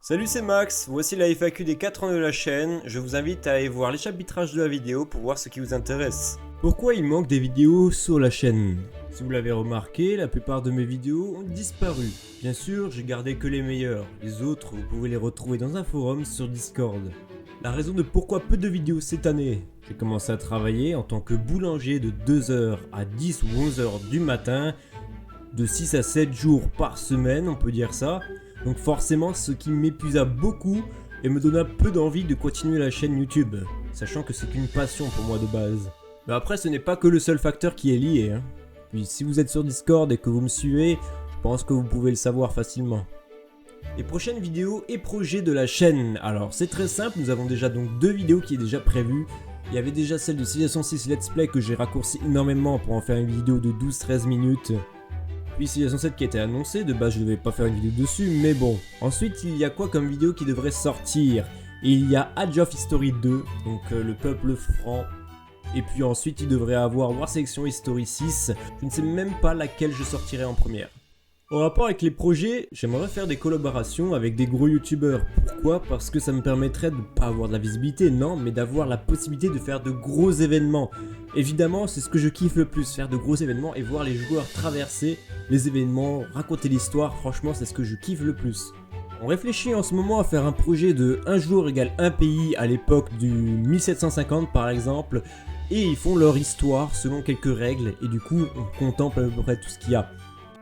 Salut, c'est Max, voici la FAQ des 4 ans de la chaîne. Je vous invite à aller voir les chapitrages de la vidéo pour voir ce qui vous intéresse. Pourquoi il manque des vidéos sur la chaîne? Si vous l'avez remarqué, la plupart de mes vidéos ont disparu. Bien sûr, j'ai gardé que les meilleures. Les autres, vous pouvez les retrouver dans un forum sur Discord. La raison de pourquoi peu de vidéos cette année: j'ai commencé à travailler en tant que boulanger de 2h à 10 ou 11h du matin, de 6 à 7 jours par semaine, on peut dire ça. Donc forcément, ce qui m'épuisa beaucoup et me donna peu d'envie de continuer la chaîne YouTube, sachant que c'est qu'une passion pour moi de base. Mais après, ce n'est pas que le seul facteur qui est lié, hein. Puis si vous êtes sur Discord et que vous me suivez, je pense que vous pouvez le savoir facilement. Les prochaines vidéos et projets de la chaîne. Alors c'est très simple, nous avons déjà donc 2 vidéos qui est déjà prévues. Il y avait déjà celle de Civilization 6 Let's Play que j'ai raccourci énormément pour en faire une vidéo de 12-13 minutes. Puis Civilization 7 qui était annoncé, de base je ne devais pas faire une vidéo dessus, mais bon. Ensuite il y a quoi comme vidéo qui devrait sortir? Il y a Age of History 2, donc le peuple franc. Et puis ensuite il devrait avoir War Section History 6, je ne sais même pas laquelle je sortirai en première. En rapport avec les projets, j'aimerais faire des collaborations avec des gros youtubeurs. Pourquoi? Parce que ça me permettrait de ne pas avoir de la visibilité, non, mais d'avoir la possibilité de faire de gros événements. Évidemment, c'est ce que je kiffe le plus, faire de gros événements et voir les joueurs traverser les événements, raconter l'histoire, franchement c'est ce que je kiffe le plus. On réfléchit en ce moment à faire un projet de 1 jour égale 1 pays à l'époque du 1750 par exemple, et ils font leur histoire selon quelques règles, et du coup on contemple à peu près tout ce qu'il y a.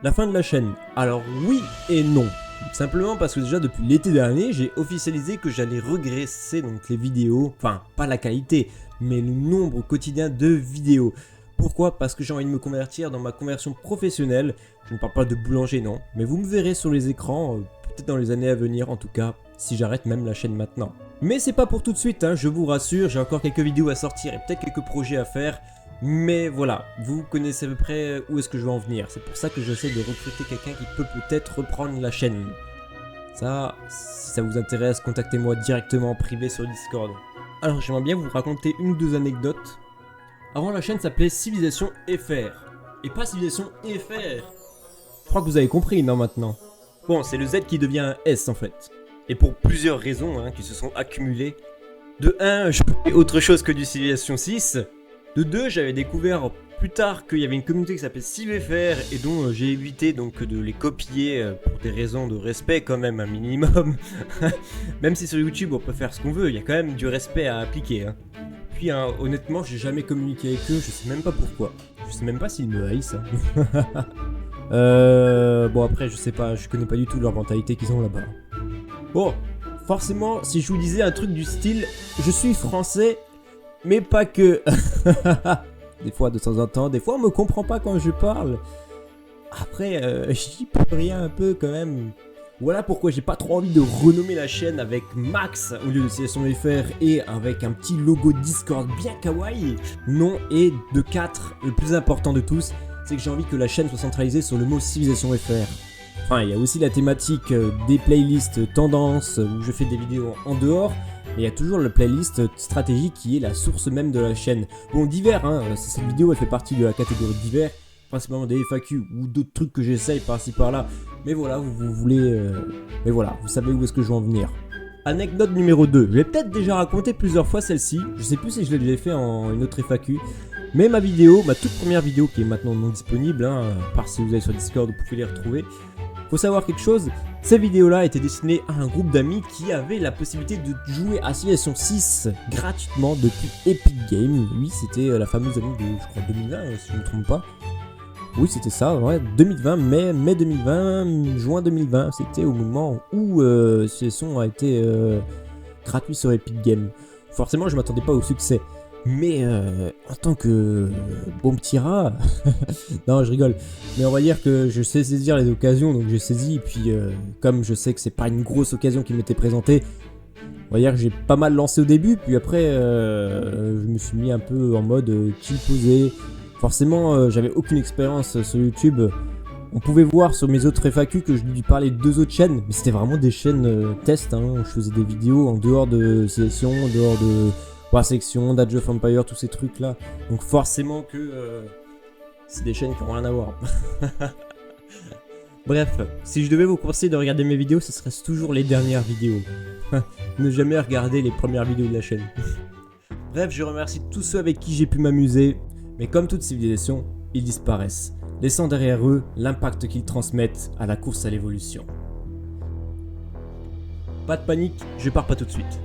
La fin de la chaîne, alors oui et non. Simplement parce que déjà depuis l'été dernier, j'ai officialisé que j'allais regresser donc les vidéos, enfin pas la qualité, mais le nombre quotidien de vidéos. Pourquoi? Parce que j'ai envie de me convertir dans ma conversion professionnelle. Je ne parle pas de boulanger non, mais vous me verrez sur les écrans, peut-être dans les années à venir en tout cas, si j'arrête même la chaîne maintenant. Mais c'est pas pour tout de suite, hein, je vous rassure, j'ai encore quelques vidéos à sortir et peut-être quelques projets à faire. Mais voilà, vous connaissez à peu près où est-ce que je veux en venir. C'est pour ça que j'essaie de recruter quelqu'un qui peut peut-être reprendre la chaîne. Ça, si ça vous intéresse, contactez-moi directement en privé sur Discord. Alors j'aimerais bien vous raconter une ou 2 anecdotes. Avant la chaîne s'appelait Civilization FR. Et pas Civilization FR. Je crois que vous avez compris, non maintenant. Bon, c'est le Z qui devient un S en fait. Et pour plusieurs raisons qui se sont accumulées. De 1, je fais autre chose que du Civilization 6. De 2, j'avais découvert plus tard qu'il y avait une communauté qui s'appelle CivFR et dont j'ai évité donc de les copier pour des raisons de respect quand même un minimum. Même si sur YouTube on peut faire ce qu'on veut, il y a quand même du respect à appliquer. Hein. Puis honnêtement, j'ai jamais communiqué avec eux, je sais même pas pourquoi. Je sais même pas s'ils me haïssent. Hein. Bon après je sais pas, je connais pas du tout leur mentalité qu'ils ont là-bas. Bon, forcément si je vous disais un truc du style « Je suis français », mais pas que. Des fois, de temps en temps, des fois on me comprend pas quand je parle. Après, j'y peux rien un peu quand même. Voilà pourquoi j'ai pas trop envie de renommer la chaîne avec Max au lieu de Civilization FR et avec un petit logo Discord bien kawaii. Non, et de 4, le plus important de tous, c'est que j'ai envie que la chaîne soit centralisée sur le mot Civilization FR. Enfin, il y a aussi la thématique des playlists tendances où je fais des vidéos en dehors. Et il y a toujours la playlist stratégie qui est la source même de la chaîne. Bon, divers, hein, cette vidéo elle fait partie de la catégorie divers, principalement des FAQ ou d'autres trucs que j'essaye par-ci par-là. Mais voilà, vous voulez... Mais voilà, vous savez où est-ce que je veux en venir. Anecdote numéro 2. Je l'ai peut-être déjà raconté plusieurs fois celle-ci. Je sais plus si je l'ai déjà fait en une autre FAQ. Mais ma vidéo, ma toute première vidéo qui est maintenant non disponible, hein, par si vous allez sur Discord, vous pouvez les retrouver. Faut savoir quelque chose, ces vidéos-là étaient destinées à un groupe d'amis qui avaient la possibilité de jouer à Civilization 6 gratuitement depuis Epic Games. Oui, c'était la fameuse année de, je crois, 2020, si je ne me trompe pas. Oui, c'était ça, ouais, 2020, mai 2020, juin 2020, c'était au moment où Civilization a été gratuit sur Epic Games. Forcément, je m'attendais pas au succès. Mais en tant que bon petit rat, non je rigole, mais on va dire que je sais saisir les occasions, donc j'ai saisi, et puis comme je sais que c'est pas une grosse occasion qui m'était présentée, on va dire que j'ai pas mal lancé au début, puis après je me suis mis un peu en mode chill posé. Forcément j'avais aucune expérience sur YouTube, on pouvait voir sur mes autres FAQ que je lui parlais de 2 autres chaînes, mais c'était vraiment des chaînes test, hein, où je faisais des vidéos en dehors de sélection, en dehors de... War Section, d'Age of Empire, tous ces trucs là. Donc forcément que c'est des chaînes qui n'ont rien à voir. Bref, si je devais vous conseiller de regarder mes vidéos, ce serait toujours les dernières vidéos. Ne jamais regarder les premières vidéos de la chaîne. Bref, je remercie tous ceux avec qui j'ai pu m'amuser, mais comme toute civilisation, ils disparaissent, laissant derrière eux l'impact qu'ils transmettent à la course à l'évolution. Pas de panique, je pars pas tout de suite.